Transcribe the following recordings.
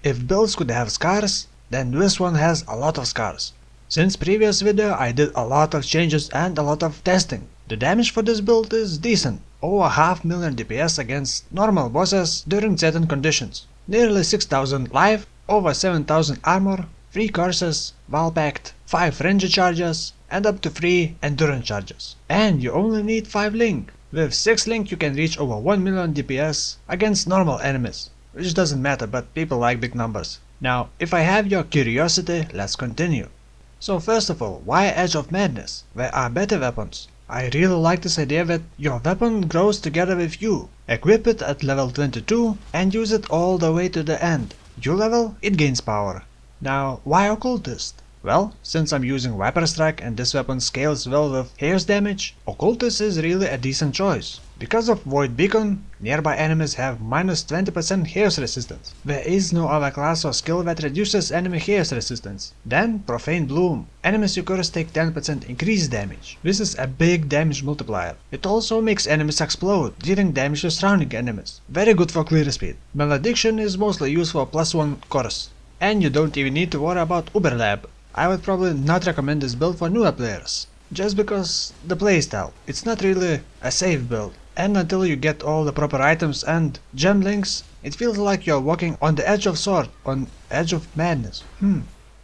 If builds could have scars, then this one has a lot of scars. Since previous video I did a lot of changes and a lot of testing. The damage for this build is decent, over 500,000 DPS against normal bosses during certain conditions. Nearly 6000 life, over 7000 armor, 3 curses, Vaal Pact, 5 ranger charges, and up to 3 endurance charges. And you only need 5 link. With 6 link you can reach over 1 million DPS against normal enemies, which doesn't matter, but people like big numbers. Now, if I have your curiosity, let's continue. So first of all, why Edge of Madness? There are better weapons. I really like this idea that your weapon grows together with you. Equip it at level 22 and use it all the way to the end. You level, it gains power. Now, why Occultist? Well, since I'm using Viper Strike and this weapon scales well with hair's damage, Occultist is really a decent choice. Because of Void Beacon, nearby enemies have minus 20% hair's resistance. There is no other class or skill that reduces enemy hair's resistance. Then Profane Bloom. Enemies you curse take 10% increased damage. This is a big damage multiplier. It also makes enemies explode, dealing damage to surrounding enemies. Very good for clear speed. Malediction is mostly used for +1 curse. And you don't even need to worry about Uberlab. I would probably not recommend this build for newer players, just because the playstyle. It's not really a safe build, and until you get all the proper items and gem links, it feels like you're walking on the edge of sword, on edge of madness.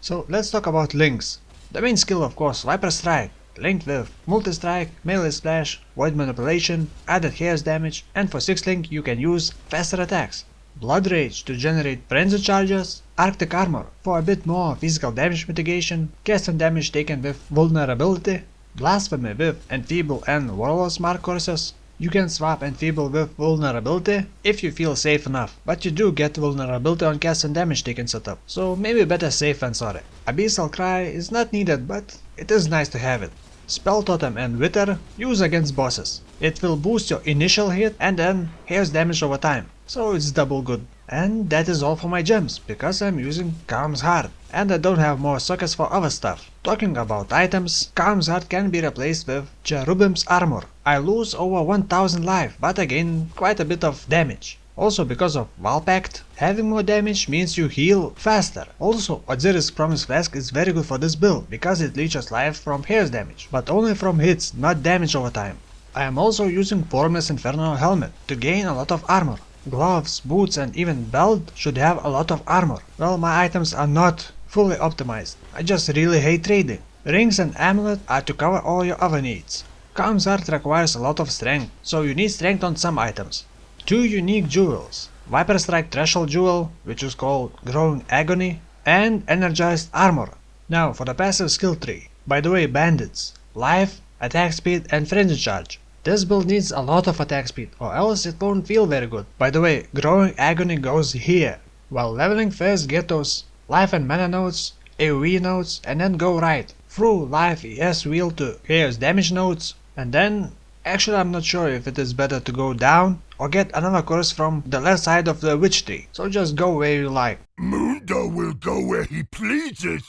So let's talk about links. The main skill, of course, Viper Strike, linked with multi-strike, melee splash, void manipulation, added hair's damage, and for 6 link you can use faster attacks. Blood Rage to generate frenzy charges, Arctic Armor for a bit more physical damage mitigation, cast on damage taken with vulnerability, Blasphemy with enfeeble and Warlord's Mark curses. You can swap enfeeble with vulnerability if you feel safe enough, but you do get vulnerability on cast and damage taken setup, so maybe better safe than sorry. Abyssal Cry is not needed, but it is nice to have it. Spell Totem and Wither use against bosses. It will boost your initial hit and then hair's damage over time, so it's double good. And that is all for my gems, because I'm using Kaom's Heart, and I don't have more sockets for other stuff. Talking about items, Kaom's Heart can be replaced with Cherrubim's armor. I lose over 1000 life, but I gain quite a bit of damage. Also because of Vaal Pact, having more damage means you heal faster. Also, Osiris Promise Flask is very good for this build, because it leeches life from hair's damage, but only from hits, not damage over time. I am also using Formless Inferno helmet to gain a lot of armor. Gloves, boots and even belt should have a lot of armor. Well, my items are not fully optimized, I just really hate trading. Rings and amulet are to cover all your other needs. Kaom's Heart requires a lot of strength, so you need strength on some items. 2 unique jewels, Viper Strike Threshold Jewel, which is called Growing Agony, and Energized Armor. Now for the passive skill tree. By the way, bandits, life, attack speed and frenzy charge. This build needs a lot of attack speed, or else it won't feel very good. By the way, Growing Agony goes here. While leveling first get those life and mana nodes, AoE nodes, and then go right through life ES wheel to hair's damage nodes, and then actually I'm not sure if it is better to go down or get another curse from the left side of the witch tree, so just go where you like. Mundo will go where he pleases.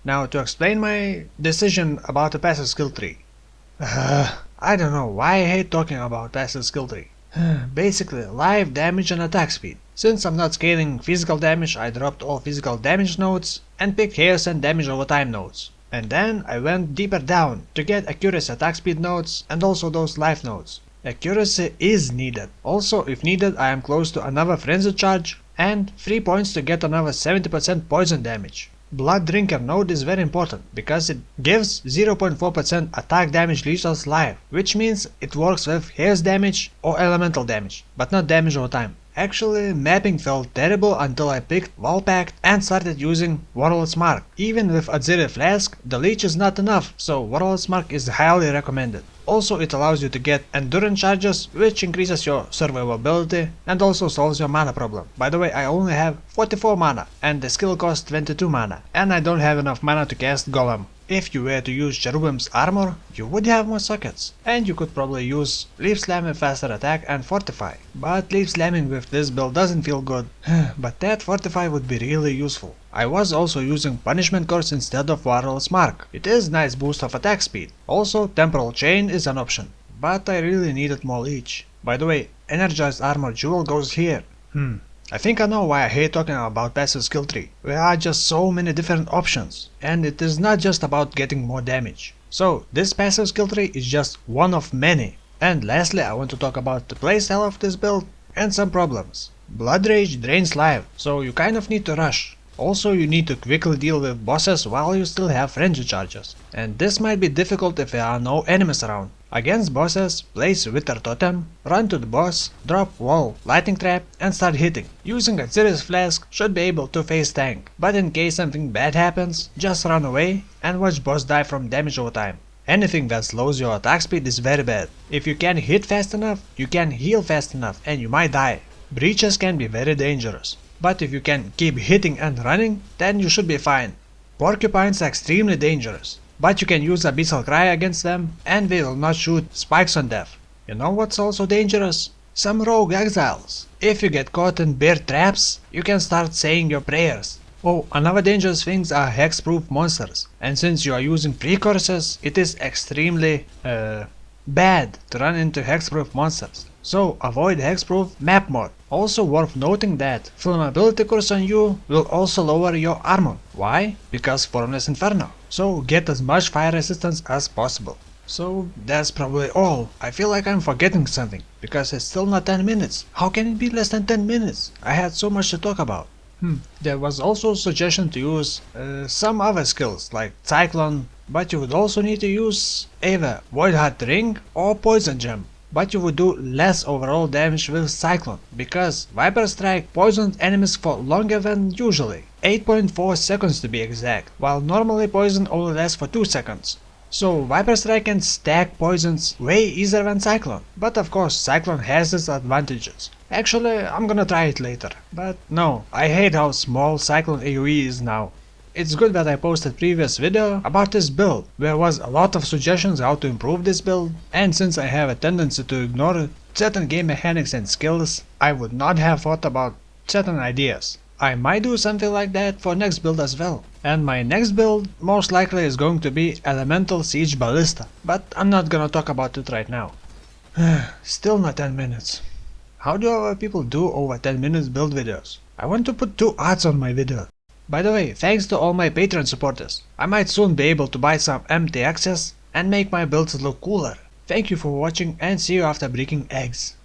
Now to explain my decision about the passive skill tree. I don't know why I hate talking about passive skill tree. Basically, life, damage and attack speed. Since I'm not scaling physical damage, I dropped all physical damage nodes and picked hair's and damage over time nodes. And then I went deeper down to get accuracy attack speed nodes and also those life nodes. Accuracy is needed. Also, if needed, I am close to another frenzy charge and 3 points to get another 70% poison damage. Blood Drinker node is very important, because it gives 0.4% attack damage lethals life, which means it works with hair's damage or elemental damage, but not damage over time. Actually, mapping felt terrible until I picked Vaal Pact and started using Warlord's Mark. Even with Osiris Flask, the leech is not enough, so Warlord's Mark is highly recommended. Also, it allows you to get endurance charges, which increases your survivability and also solves your mana problem. By the way, I only have 44 mana and the skill costs 22 mana, and I don't have enough mana to cast Golem. If you were to use Cherubim's armor, you would have more sockets, and you could probably use Leaf Slam with faster attack and Fortify. But Leaf Slamming with this build doesn't feel good, but that Fortify would be really useful. I was also using Punishment Curse instead of Warlord's Mark. It is nice boost of attack speed. Also, Temporal Chain is an option, but I really needed more leech. By the way, Energized Armor Jewel goes here. I think I know why I hate talking about passive skill tree. There are just so many different options, and it is not just about getting more damage. So this passive skill tree is just one of many. And lastly, I want to talk about the playstyle of this build and some problems. Blood Rage drains life, so you kind of need to rush. Also, you need to quickly deal with bosses while you still have frenzy charges, and this might be difficult if there are no enemies around. Against bosses, place Wither Totem, run to the boss, drop wall, lightning trap and start hitting. Using a Sirius Flask should be able to face tank, but in case something bad happens, just run away and watch boss die from damage over time. Anything that slows your attack speed is very bad. If you can't hit fast enough, you can't heal fast enough and you might die. Breaches can be very dangerous. But if you can keep hitting and running, then you should be fine. Porcupines are extremely dangerous, but you can use Abyssal Cry against them and they will not shoot spikes on death. You know what's also dangerous? Some rogue exiles. If you get caught in bear traps, you can start saying your prayers. Oh, another dangerous things are hexproof monsters, and since you are using precursors, it is extremely bad to run into hexproof monsters. So avoid hexproof map mod. Also worth noting that flammability curse on you will also lower your armor. Why? Because Formless Inferno. So get as much fire resistance as possible. So that's probably all. I feel like I'm forgetting something, because it's still not 10 minutes. How can it be less than 10 minutes? I had so much to talk about. There was also a suggestion to use some other skills like Cyclone, but you would also need to use either Void Heart Ring or Poison Gem. But you would do less overall damage with Cyclone, because Viper Strike poisoned enemies for longer than usually, 8.4 seconds to be exact, while normally poison only lasts for 2 seconds. So Viper Strike can stack poisons way easier than Cyclone, but of course Cyclone has its advantages. Actually, I'm gonna try it later, but no, I hate how small Cyclone AoE is now. It's good that I posted previous video about this build. There was a lot of suggestions how to improve this build, and since I have a tendency to ignore certain game mechanics and skills, I would not have thought about certain ideas. I might do something like that for next build as well. And my next build most likely is going to be Elemental Siege Ballista, but I'm not gonna talk about it right now. Still not 10 minutes. How do other people do over 10 minutes build videos? I want to put 2 ads on my video. By the way, thanks to all my Patreon supporters. I might soon be able to buy some empty access and make my builds look cooler. Thank you for watching and see you after breaking eggs.